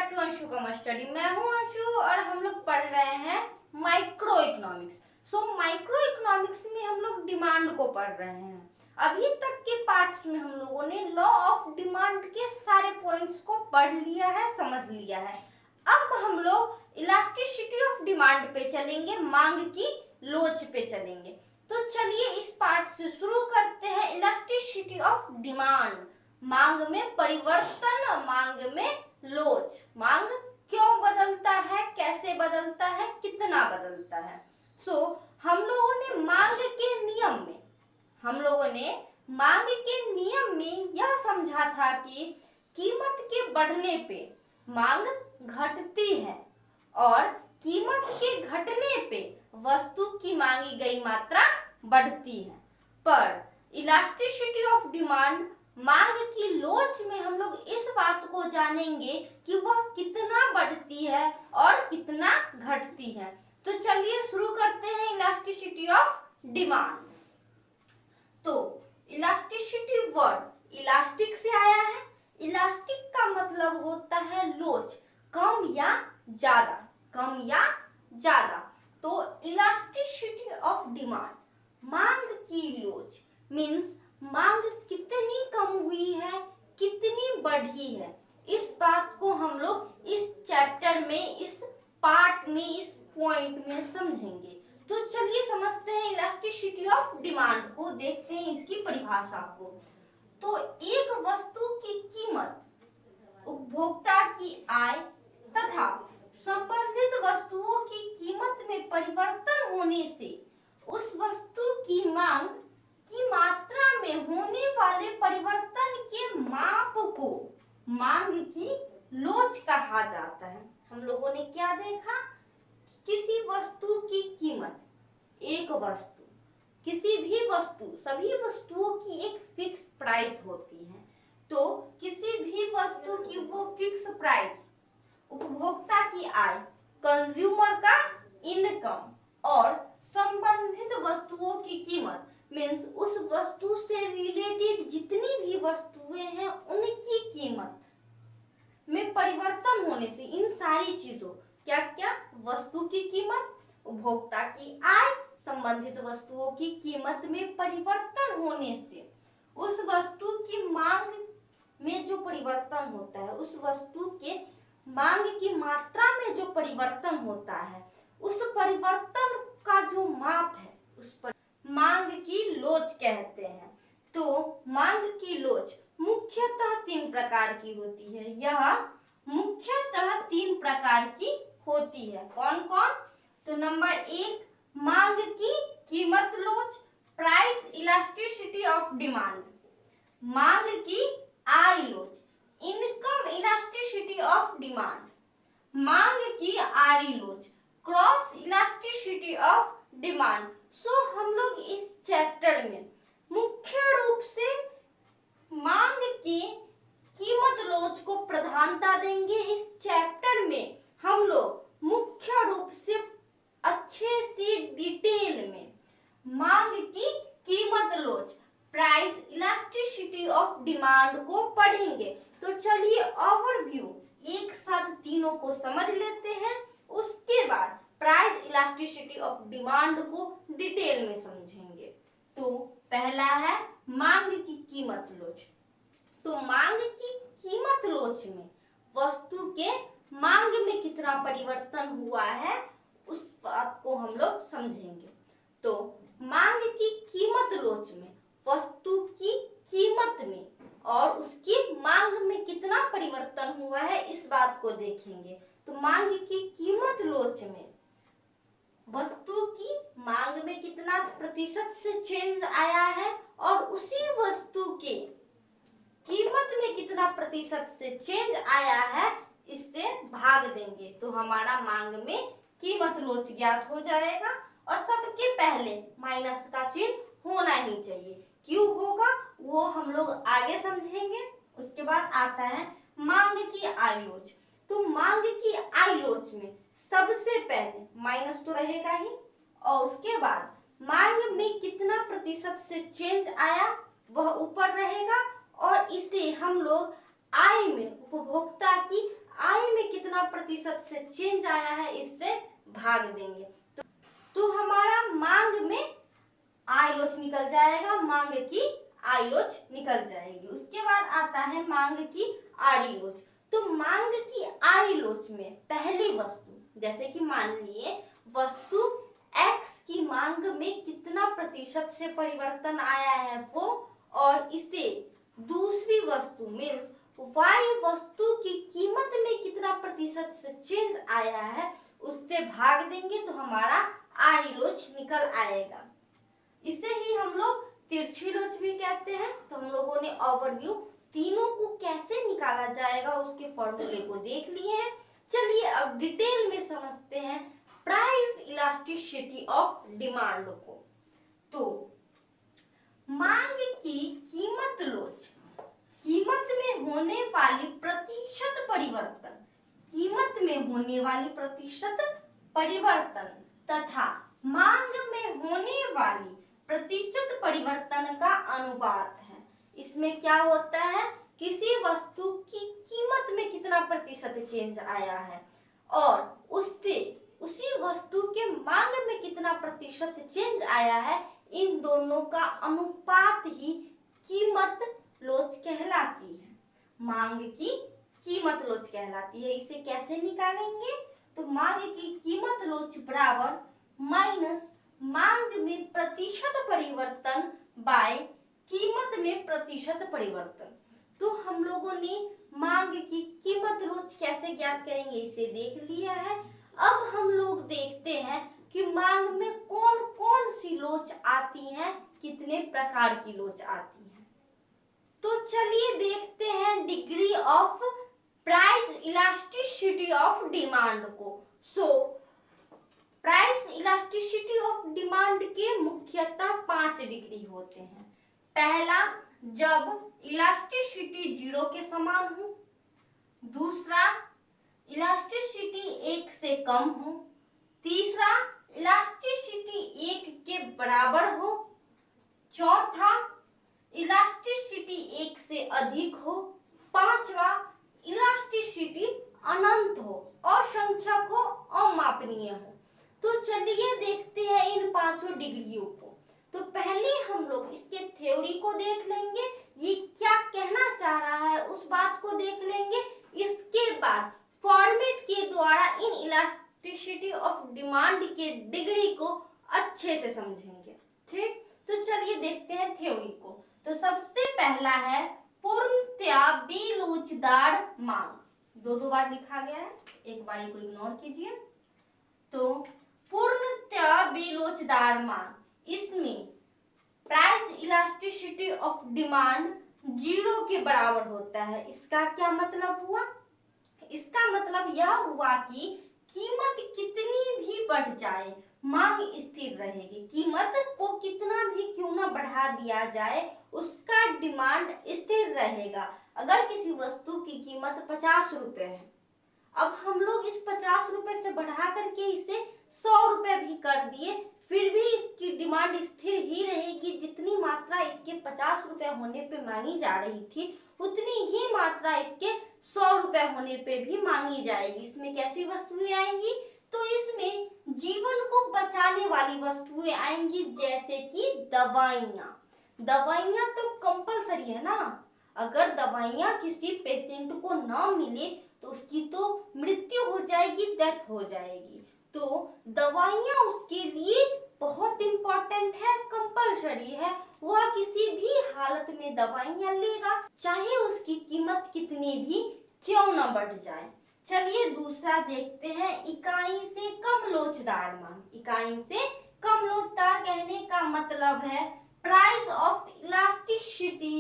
Back to Anshu commerce study. मैं हूं अंशु और हम लोग पढ़ रहे हैं माइक्रो इकोनॉमिक्स। माइक्रो इकोनॉमिक्स में हम लोग डिमांड को पढ़ रहे हैं। अभी तक के पार्ट्स में हम लोगों ने लॉ ऑफ डिमांड के सारे पॉइंट्स को पढ़ लिया है, समझ लिया है। अब हम लोग इलास्टिसिटी ऑफ डिमांड पे चलेंगे, मांग की लोच पे चलेंगे। तो चलिए इस पार्ट से शुरू करते हैं। इलास्टिसिटी ऑफ डिमांड, मांग में परिवर्तन, मांग में लोच। मांग क्यों बदलता है, कैसे बदलता है, कितना बदलता है। हम लोगों ने मांग के नियम में यह समझा था कि कीमत के बढ़ने पे मांग घटती है और कीमत के घटने पे वस्तु की मांगी गई मात्रा बढ़ती है। पर इलास्टिसिटी ऑफ डिमांड, मांग की लोच में हम लोग इस बात को जानेंगे कि वह कितना बढ़ती है और कितना घटती है। तो चलिए शुरू करते हैं इलास्टिसिटी ऑफ डिमांड। तो इलास्टिसिटी वर्ड इलास्टिक से आया है। इलास्टिक का मतलब होता है लोच, कम या ज्यादा, कम या ज्यादा। तो इलास्टिसिटी ऑफ डिमांड, मांग की लोच मीन्स मांग कितनी कम हुई है, कितनी बढ़ी है। इस बात को हम लोग इस चैप्टर में, इस पार्ट में, इस पॉइंट में समझेंगे। तो चलिए समझते हैं इलास्टिसिटी ऑफ डिमांड को, देखते हैं इसकी परिभाषा को। तो एक वस्तु की कीमत उपभोक्ता की आय तथा संबंधित वस्तुओं की कीमत में परिवर्तन होने से उस वस्तु की मांग की मात्रा में होने वाले परिवर्तन के माप को मांग की लोच कहा जाता है। हम लोगों ने क्या देखा, किसी वस्तु की कीमत, एक वस्तु, किसी भी वस्तु, सभी वस्तुओं की एक फिक्स प्राइस होती है। तो किसी भी वस्तु की वो फिक्स प्राइस, उपभोक्ता की आय, कंज्यूमर का इनकम और संबंधित वस्तुओं की कीमत मीन्स उस वस्तु से रिलेटेड जितनी भी वस्तुएं हैं उनकी कीमत में परिवर्तन होने से, इन सारी चीजों, क्या क्या, वस्तु की कीमत, उपभोक्ता की आय, संबंधित वस्तुओं की कीमत में परिवर्तन होने से उस वस्तु की मांग में जो परिवर्तन होता है, उस वस्तु के मांग की मात्रा में जो परिवर्तन होता है, उस परिवर्तन का जो माप है, उस पर मांग की लोच कहते हैं। तो मांग की लोच मुख्यतः 3 प्रकार की होती है। यह मुख्यतः 3 प्रकार की होती है। कौन कौन? तो नंबर 1, मांग की कीमत लोच, प्राइस इलास्टिसिटी ऑफ डिमांड। मांग की आय लोच, इनकम इलास्टिसिटी ऑफ डिमांड। मांग की आरी लोच, क्रॉस इलास्टिसिटी ऑफ डिमांड। हम लोग इस चैप्टर में मुख्य रूप से मांग की कीमत लोच को प्रधानता देंगे। इस चैप्टर में हम लोग मुख्य रूप से अच्छे से डिटेल में मांग की कीमत लोच, प्राइस इलास्टिसिटी ऑफ डिमांड को पढ़ेंगे। तो चलिए ओवरव्यू एक साथ तीनों को समझ लेते हैं, उसके बाद प्राइस इलास्टिसिटी ऑफ डिमांड को डिटेल में समझेंगे। तो पहला है मांग की कीमत लोच। तो मांग की कीमत लोच में वस्तु के मांग में कितना परिवर्तन हुआ है, उस बात को हम लोग समझेंगे। तो मांग की कीमत लोच में वस्तु की कीमत में और उसकी मांग में कितना परिवर्तन हुआ है, इस बात को देखेंगे। तो मांग की कीमत लोच में वस्तु की मांग में कितना प्रतिशत से चेंज आया है और उसी वस्तु के कीमत में कितना प्रतिशत से चेंज आया है, इससे भाग देंगे तो हमारा मांग में कीमत लोच ज्ञात हो जाएगा। और सबके पहले माइनस का चिन्ह होना ही चाहिए। क्यों होगा वो हम लोग आगे समझेंगे। उसके बाद आता है मांग की आय लोच। तो मांग की आय लोच में सबसे पहले माइनस तो रहेगा ही, और उसके बाद मांग में कितना प्रतिशत से चेंज आया वह ऊपर रहेगा, और इसे हम लोग आय में, उपभोक्ता की आय में कितना प्रतिशत से चेंज आया है इससे भाग देंगे तो हमारा मांग में आई लोच निकल जाएगा, मांग की आई लोच निकल जाएगी। उसके बाद आता है मांग की आड़ी लोच। तो मांग की आड़ी लोच में पहली वस्तु, जैसे कि मान लिए वस्तु X की मांग में कितना प्रतिशत से परिवर्तन आया है वो, और इसे दूसरी वस्तु मीन्स Y वस्तु की कीमत में कितना प्रतिशत से चेंज आया है उससे भाग देंगे तो हमारा आड़ी लोच निकल आएगा। इसे ही हम लोग तिरछी लोच भी कहते हैं। तो हम लोगों ने ओवरव्यू तीनों को कैसे निकाला जाएगा उसके फॉर्मूले को देख लिए हैं। चलिए अब डिटेल में समझते हैं प्राइस इलास्टिसिटी ऑफ डिमांड को। तो मांग की कीमत लोच, कीमत में होने वाली प्रतिशत परिवर्तन, कीमत में होने वाली प्रतिशत परिवर्तन तथा मांग में होने वाली प्रतिशत परिवर्तन का अनुपात है। इसमें क्या होता है, किसी वस्तु की कीमत में कितना प्रतिशत चेंज आया है और उससे उसी वस्तु के मांग में कितना प्रतिशत चेंज आया है, इन दोनों का अनुपात ही कीमत लोच कहलाती है, मांग की कीमत लोच कहलाती है। इसे कैसे निकालेंगे, तो मांग की कीमत लोच बराबर माइनस मांग में प्रतिशत परिवर्तन बाय कीमत में प्रतिशत परिवर्तन। तो हम लोगों ने मांग की कीमत लोच कैसे ज्ञात करेंगे इसे देख लिया है। अब हम लोग देखते हैं कि मांग में कौन कौन सी लोच आती है, कितने प्रकार की लोच आती है। तो चलिए देखते हैं degree of price elasticity of demand को। प्राइस इलास्टिसिटी ऑफ डिमांड के मुख्यतः 5 डिग्री होते हैं। पहला, जब इलास्टिसिटी 0 के समान हो। दूसरा, इलास्टिसिटी 1 से कम हो। तीसरा, इलास्टिसिटी 1 के बराबर हो। चौथा, इलास्टिसिटी 1 से अधिक हो। पांचवा, इलास्टिसिटी अनंत हो, असंख्यक हो, अमापनीय हो। तो चलिए देखते हैं इन 5 डिग्रियों को। तो पहले हम लोग इसके थ्योरी को देख लेंगे, ये क्या कहना चाह रहा है उस बात को देख लेंगे। इसके बाद फॉर्मेट के द्वारा इन इलास्टिसिटी ऑफ डिमांड के डिग्री को अच्छे से समझेंगे। ठीक, तो चलिए देखते हैं थ्योरी को। तो सबसे पहला है पूर्णतया बेलोचदार मांग। दो बार लिखा गया है, एक बार को इग्नोर कीजिए। तो पूर्णतया बेलोचदार मांग, इसमें प्राइस इलास्टिसिटी ऑफ डिमांड 0 के बराबर होता है। इसका क्या मतलब हुआ, इसका मतलब यह हुआ कि कीमत कितनी भी बढ़ जाए मांग स्थिर रहेगी। कीमत को कितना भी क्यों ना बढ़ा दिया जाए उसका डिमांड स्थिर रहेगा। अगर किसी वस्तु की कीमत 50 रुपए है, अब हम लोग इस 50 रुपए से बढ़ा करके इसे 100 रुपए भी कर दिए, फिर भी इसकी डिमांड स्थिर ही रहेगी। जितनी मात्रा इसके 50 रुपए होने पे मांगी जा रही थी उतनी ही मात्रा इसके 100 रुपए होने पे भी मांगी जाएगी। इसमें कैसी वस्तुएं आएंगी, तो इसमें जीवन को बचाने वाली वस्तुएं आएंगी, जैसे कि दवाइयाँ। दवाइयाँ तो कंपलसरी है ना, अगर दवाइयाँ किसी पेशेंट को ना मिले तो उसकी तो मृत्यु हो जाएगी, डेथ हो जाएगी। तो दवाइयाँ उसके लिए बहुत इंपॉर्टेंट है, कंपलसरी है, वह किसी भी हालत में दवाइयाँ लेगा, चाहे उसकी कीमत कितनी भी क्यों न बढ़ जाए। चलिए दूसरा देखते हैं, इकाई से कम लोचदार मांग। इकाई से कम लोचदार कहने का मतलब है प्राइस ऑफ इलास्टिसिटी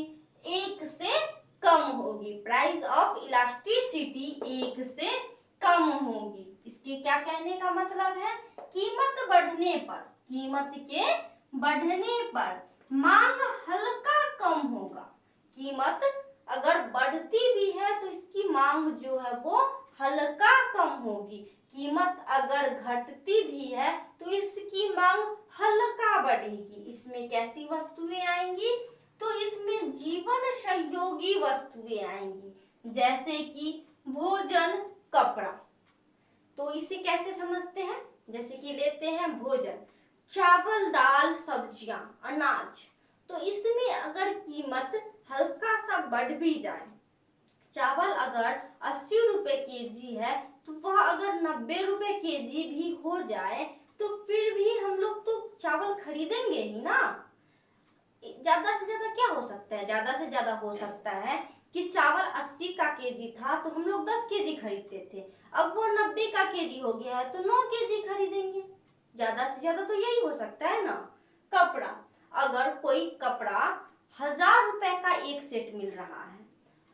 1 से कम होगी। प्राइस ऑफ इलास्टिसिटी 1 से कम होगी। इसके क्या कहने का मतलब है, कीमत बढ़ने पर, कीमत के बढ़ने पर मांग हल्का कम होगा। कीमत अगर बढ़ती भी है तो इसकी मांग जो है वो हल्का कम होगी। कीमत अगर घटती भी है तो इसकी मांग हल्का बढ़ेगी। इसमें कैसी वस्तुएं आएंगी, तो इसमें जीवन सहयोगी वस्तुएं आएंगी, जैसे कि भोजन, कपड़ा। तो इसे कैसे समझते हैं? जैसे कि लेते हैं भोजन, चावल दाल सब्जियां अनाज, तो इसमें अगर कीमत हल्का सा बढ़ भी जाए, चावल अगर 80 रुपए केजी है तो वह अगर 90 रुपए केजी भी हो जाए तो फिर भी हम लोग तो चावल खरीदेंगे ही ना। ज्यादा से ज्यादा क्या हो सकता है? ज्यादा से ज्यादा हो सकता है कि चावल 80 का केजी था तो हम लोग 10 केजी खरीदते थे, अब वो 90 का केजी हो गया है तो 9 केजी खरीदेंगे। ज्यादा से ज्यादा तो यही हो सकता है ना। कपड़ा, अगर कोई कपड़ा 1000 रुपए का एक सेट मिल रहा है,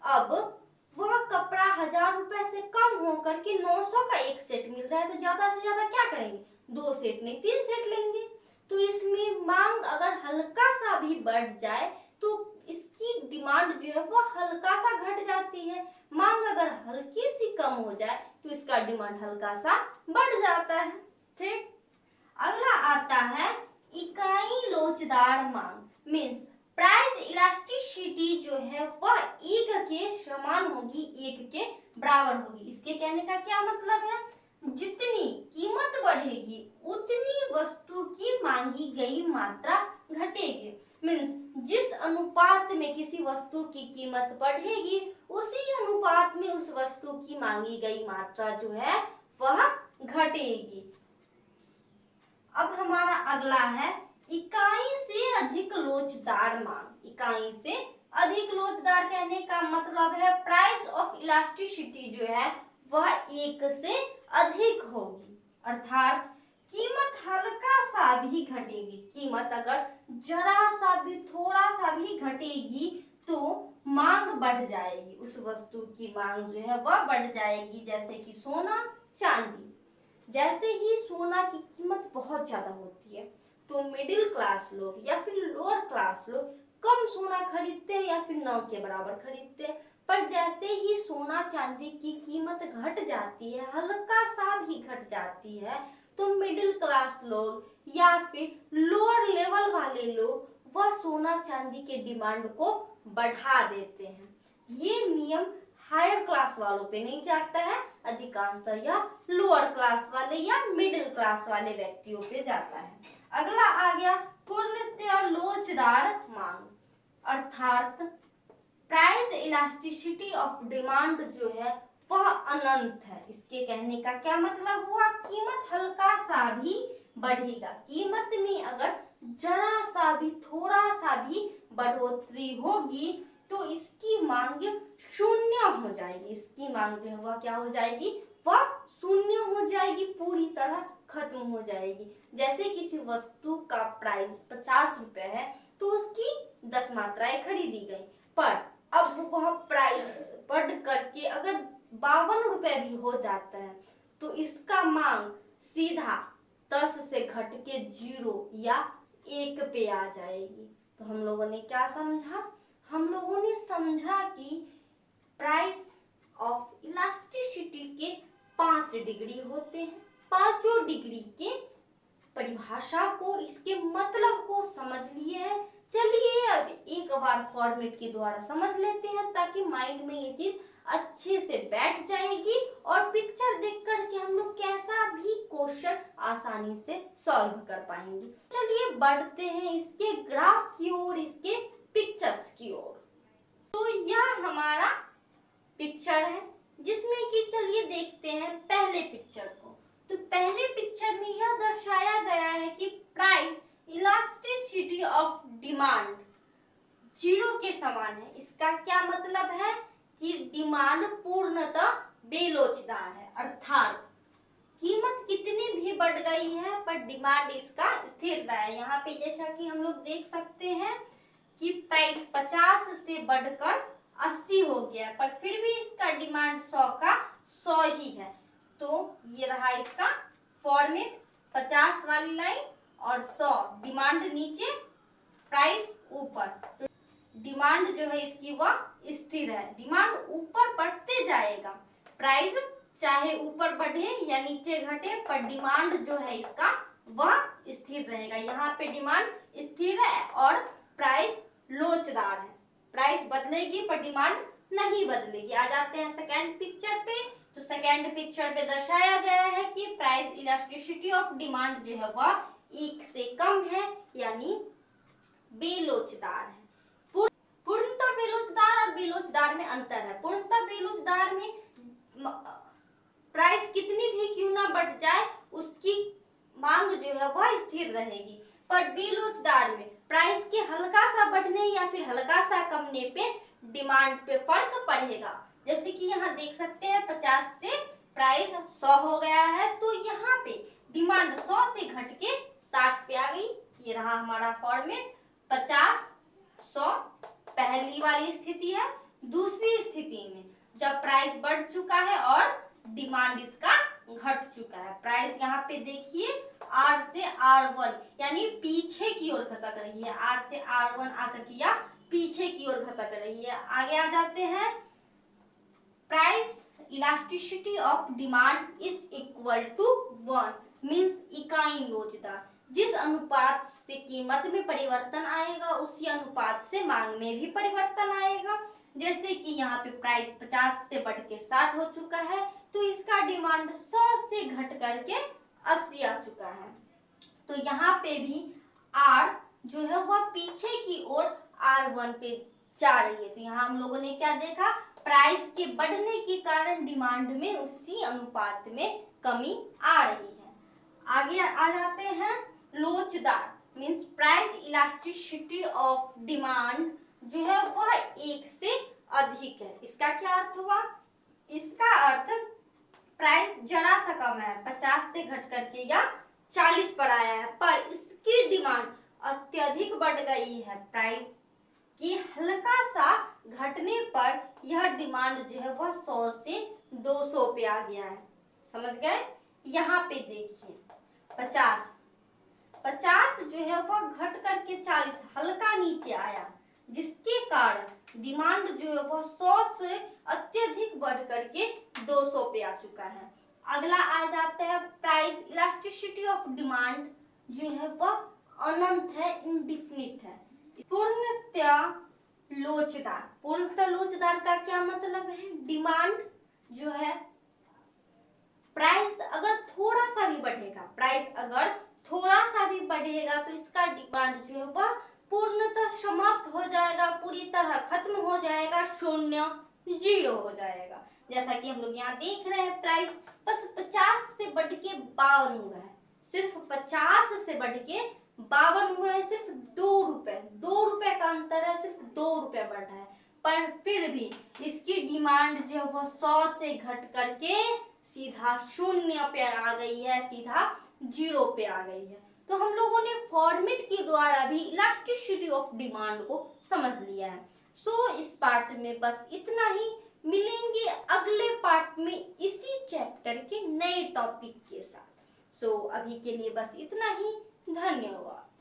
अब वह कपड़ा 1000 रुपए से कम होकर के 900 का एक सेट मिल रहा है तो ज्यादा से ज्यादा क्या करेंगे? 2 सेट नहीं 3 सेट लेंगे। तो इसमें मांग अगर हल्का सा भी बढ़ जाए तो इसकी डिमांड जो है वो हल्का सा घट जाती है। मांग अगर हल्की सी कम हो जाए तो इसका डिमांड हल्का सा बढ़ जाता है। ठीक, अगला आता है इकाई लोचदार मांग। मीन्स प्राइस इलास्टिसिटी जो है वह एक के समान होगी, एक के बराबर होगी। इसके कहने का क्या मतलब है? जितनी कीमत बढ़ेगी उतनी वस्तु की मांगी गई मात्रा घटेगी। मीन्स जिस अनुपात में किसी वस्तु की कीमत बढ़ेगी उसी अनुपात में उस वस्तु की मांगी गई मात्रा जो है वह घटेगी। अब हमारा अगला है इकाई से अधिक लोचदार मांग। इकाई से अधिक लोचदार कहने का मतलब है प्राइस ऑफ इलास्टिसिटी जो है वह एक से अधिक होगी, अर्थात कीमत हल्का सा भी घटेगी। कीमत अगर जरा सा भी थोड़ा सा भी घटेगी तो मांग बढ़ जाएगी, उस वस्तु की मांग जो है वह बढ़ जाएगी। जैसे कि सोना चांदी, जैसे ही सोना की कीमत बहुत ज्यादा होती है तो मिडिल क्लास लोग या फिर लोअर क्लास लोग कम सोना खरीदते हैं या फिर 9 के बराबर खरीदते हैं। पर जैसे ही सोना चांदी की कीमत घट जाती है, हल्का सा भी घट जाती है, तो मिडिल क्लास लोग या फिर लोअर लेवल वाले लोग वह सोना चांदी के डिमांड को बढ़ा देते हैं। ये नियम हायर क्लास वालों पे नहीं जाता है, अधिकांशतः यह लोअर क्लास वाले या मिडिल क्लास वाले व्यक्तियों पे जाता है। अगला आ गया पूर्णतः लोचदार मांग, अर्थात प्राइस इलास्टिसिटी ऑफ डिमांड जो है वह अनंत है। इसके कहने का क्या मतलब हुआ? कीमत हल्का सा भी बढ़ेगा, कीमत में अगर जरा सा भी थोड़ा सा भी बढ़ोतरी होगी तो इसकी मांग शून्य हो जाएगी। इसकी मांग जो है वह क्या हो जाएगी? वह शून्य हो जाएगी, पूरी तरह खत्म हो जाएगी। जैसे किसी वस्तु का प्राइस 50 रुपए है तो उसकी 10 मात्राएं खरीदी गई, पर अब वह प्राइस बढ़ करके अगर 52 रुपए भी हो जाता है तो इसका मांग सीधा 10 से घट के 0 या 1 पे आ जाएगी। तो हम लोगों ने क्या समझा? हम लोगों ने समझा कि प्राइस ऑफ इलास्टिसिटी के 5 डिग्री होते हैं। पांचों डिग्री के परिभाषा को, इसके मतलब को समझ लिए हैं। चलिए अब एक बार फॉर्मेट के द्वारा समझ लेते हैं ताकि माइंड में ये चीज अच्छे से बैठ जाएगी और पिक्चर देख करके हम लोग कैसा भी क्वेश्चन आसानी से सॉल्व कर पाएंगे। चलिए बढ़ते हैं इसके ग्राफ की ओर, इसके पिक्चर्स की ओर। तो यह हमारा पिक्चर है जिसमें कि चलिए देखते हैं पहले पिक्चर को। तो पहले पिक्चर में यह दर्शाया गया है कि प्राइस इलास्टिसिटी ऑफ डिमांड 0 के समान है। इसका क्या मतलब है कि डिमांड पूर्णतः बेलोचदार है, अर्थात कीमत कितनी भी बढ़ गई है पर डिमांड इसका स्थिर रहा है। यहाँ पे जैसा कि हम लोग देख सकते हैं कि प्राइस 50 से बढ़कर 80 हो गया, पर फिर भी इसका डिमांड 100 का 100 ही है। तो ये रहा इसका फॉर्मेट, 50 वाली लाइन और 100, डिमांड नीचे प्राइस ऊपर। तो डिमांड जो है इसकी वह स्थिर है, डिमांड ऊपर बढ़ते जाएगा, प्राइस चाहे ऊपर बढ़े या नीचे घटे पर डिमांड जो है इसका वह स्थिर रहेगा। यहाँ पे डिमांड स्थिर है और प्राइस लोचदार है, प्राइस बदलेगी पर डिमांड नहीं बदलेगी। आ जाते हैं सेकेंड पिक्चर पे तो सेकेंड पिक्चर पे दर्शाया गया है कि प्राइस इलास्टिसिटी ऑफ डिमांड जो है वह एक से कम है, यानी बेलोचदार है। पूर्णतः बेलोचदार और बेलोचदार में अंतर है। पूर्णतः बेलोचदार में प्राइस कितनी भी क्यों ना बढ़ जाए उसकी मांग जो है वह स्थिर रहेगी, पर बेलोचदार में प्राइस के हल्का सा बढ़ने या फिर हल्का सा कमने पे डिमांड पे फर्क पड़ेगा। जैसे कि यहाँ देख सकते हैं 50 से प्राइस 100 हो गया है, तो यहाँ पे डिमांड 100 से घट के 60 पे आ गई। ये रहा हमारा फॉर्मेट 50 100 पहली वाली स्थिति है। दूसरी स्थिति में जब प्राइस बढ़ चुका है और डिमांड इसका घट चुका है, प्राइस यहाँ पे देखिए R से R1 यानी पीछे की ओर खसक रही है, R से R1 आकर किया पीछे की ओर खसक रही है। आगे आ जाते हैं, price elasticity of demand is equal to 1 means इकाई लोचदार। जिस अनुपात से कीमत में परिवर्तन आएगा उसी अनुपात से मांग में भी परिवर्तन आएगा। जैसे कि यहाँ पे प्राइस 50 से बढ़ के 60 हो चुका है, तो इसका डिमांड 100 से घट करके 80 आ चुका है। तो यहाँ पे भी R जो है वह पीछे की ओर R1 पे जा रही है। तो यहाँ हम लोगों ने क्या देखा, प्राइस के बढ़ने के कारण डिमांड में उसी अनुपात में कमी आ रही है। आगे आ जाते हैं, लोचदार means price elasticity of demand जो है वह 1 से अधिक है। इसका क्या अर्थ हुआ, इसका अर्थ प्राइस जरा सा कम है, 50 से घट करके या 40 पर आया है, पर इसकी डिमांड अत्यधिक बढ़ गई है। प्राइस की हल्का सा घटने पर यह डिमांड जो है वह 100 से 200 पे आ गया है। समझ गए? यहाँ पे देखिए 50 जो है वह घट करके 40 हल्का नीचे आया, जिसके कारण डिमांड जो है वह 100 से अत्यधिक बढ़ करके 200 पे आ चुका है। अगला आ जाता है, प्राइस इलास्टिसिटी ऑफ डिमांड जो है वह अनंत है, इंडिफिनिट है। पूर्णतः लोचदार, पूर्णतः लोचदार का क्या मतलब है, डिमांड जो है प्राइस अगर थोड़ा सा भी बढ़ेगा, प्राइस अगर थोड़ा सा भी बढ़ेगा तो इसका डिमांड जो है वह पूर्णतः समाप्त हो जाएगा, पूरी तरह खत्म हो जाएगा, शून्य 0 हो जाएगा। जैसा कि हम लोग यहाँ देख रहे हैं, प्राइस बस 50 से बढ़ के 52 हुआ है, सिर्फ 50 से बढ़ के 52 हुआ है, सिर्फ 2 रुपए का अंतर है, सिर्फ 2 रुपए बढ़ रहा है, पर फिर भी इसकी डिमांड जो है वो 100 से घट करके सीधा 0 पे आ गई है, सीधा 0 पे आ गई है। तो हम लोगों ने फॉर्मेट के द्वारा भी इलास्टिसिटी ऑफ डिमांड को समझ लिया है। सो इस पार्ट में बस इतना ही, मिलेंगे अगले पार्ट में इसी चैप्टर के नए टॉपिक के साथ। सो अभी के लिए बस इतना ही, धन्यवाद।